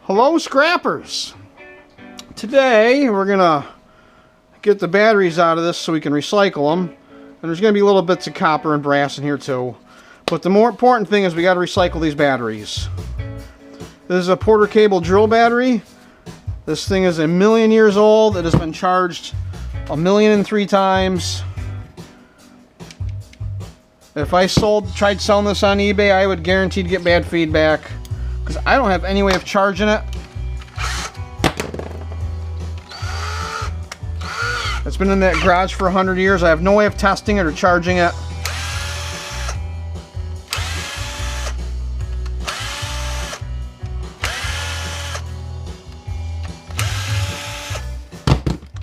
Hello, scrappers! Today we're gonna get the batteries out of this so we can recycle them. And there's gonna be little bits of copper and brass in here too. But the more important thing is we gotta recycle these batteries. This is a Porter Cable drill battery. This thing is 1,000,000 years old. It has been charged 1,000,003 times. If I tried selling this on eBay, I would guarantee to get bad feedback. Because I don't have any way of charging it. It's been in that garage for 100 years. I have no way of testing it or charging it.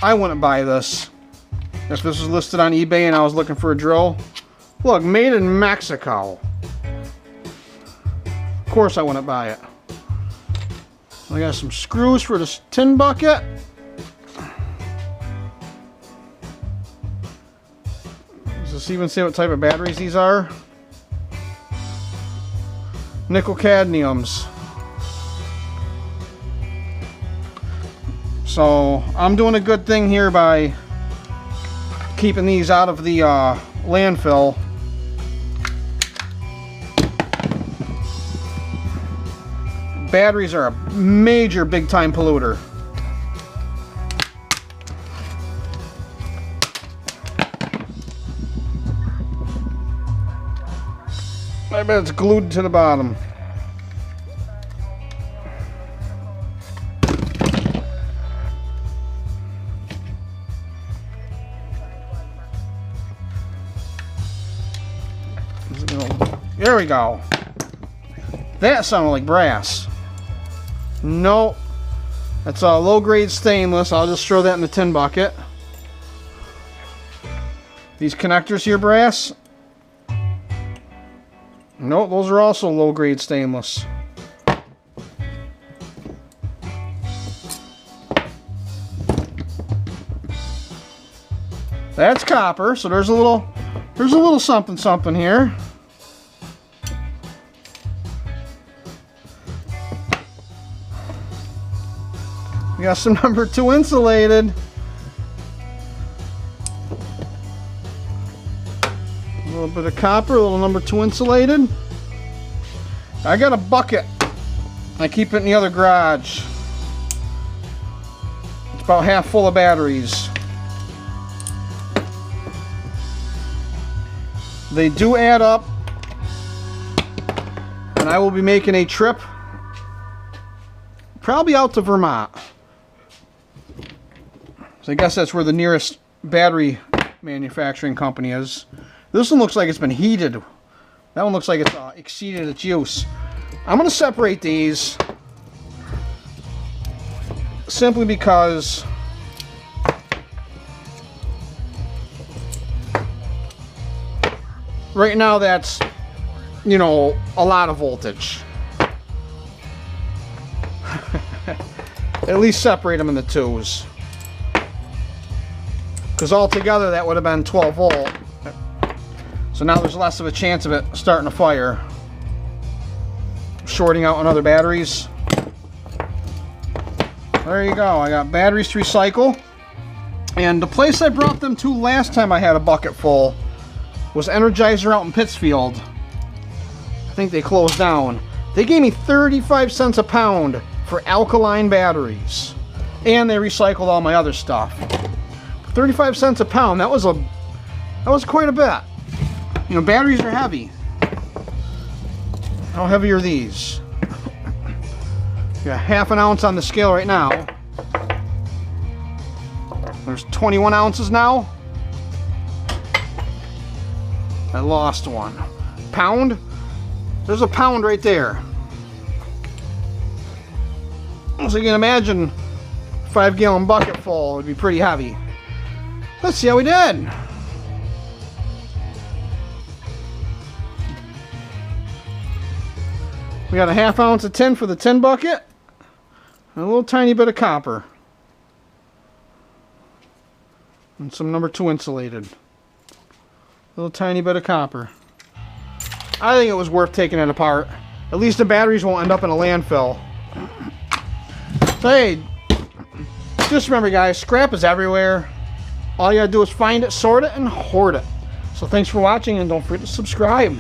I wouldn't buy this. If this was listed on eBay and I was looking for a drill. Look, made in Mexico. Of course I wouldn't buy it. I got some screws for this tin bucket. Does this even say what type of batteries these are? Nickel cadmiums. So I'm doing a good thing here by keeping these out of the landfill. Batteries are a major big time polluter. I bet it's glued to the bottom. There we go. That sounded like brass. No, that's a low-grade stainless. I'll just throw that in the tin bucket. These connectors here, brass. No, those are also low-grade stainless. That's copper, so there's a little something here. We got some number 2 insulated. A little bit of copper, a little number 2 insulated. I got a bucket. I keep it in the other garage. It's about half full of batteries. They do add up. And I will be making a trip probably out to Vermont. So I guess that's where the nearest battery manufacturing company is. This one looks like it's been heated. That one looks like it's exceeded its use. I'm going to separate these simply because right now that's, you know, a lot of voltage. At least separate them in the twos. Because altogether that would have been 12 volt. So now there's less of a chance of it starting a fire. Shorting out on other batteries. There you go. I got batteries to recycle. And the place I brought them to last time I had a bucket full was Energizer out in Pittsfield. I think they closed down. They gave me 35 cents a pound for alkaline batteries. And they recycled all my other stuff. 35 cents a pound, that was quite a bit. You know, batteries are heavy. How heavy are these? Got ½ an ounce on the scale right now. There's 21 ounces now. I lost one. Pound? There's a pound right there. So you can imagine 5-gallon bucket full would be pretty heavy. Let's see how we did. We got a ½ ounce of tin for the tin bucket. And a little tiny bit of copper. And some number 2 insulated. A little tiny bit of copper. I think it was worth taking it apart. At least the batteries won't end up in a landfill. So hey, just remember guys, scrap is everywhere. All you gotta do is find it, sort it, and hoard it. So thanks for watching, and don't forget to subscribe.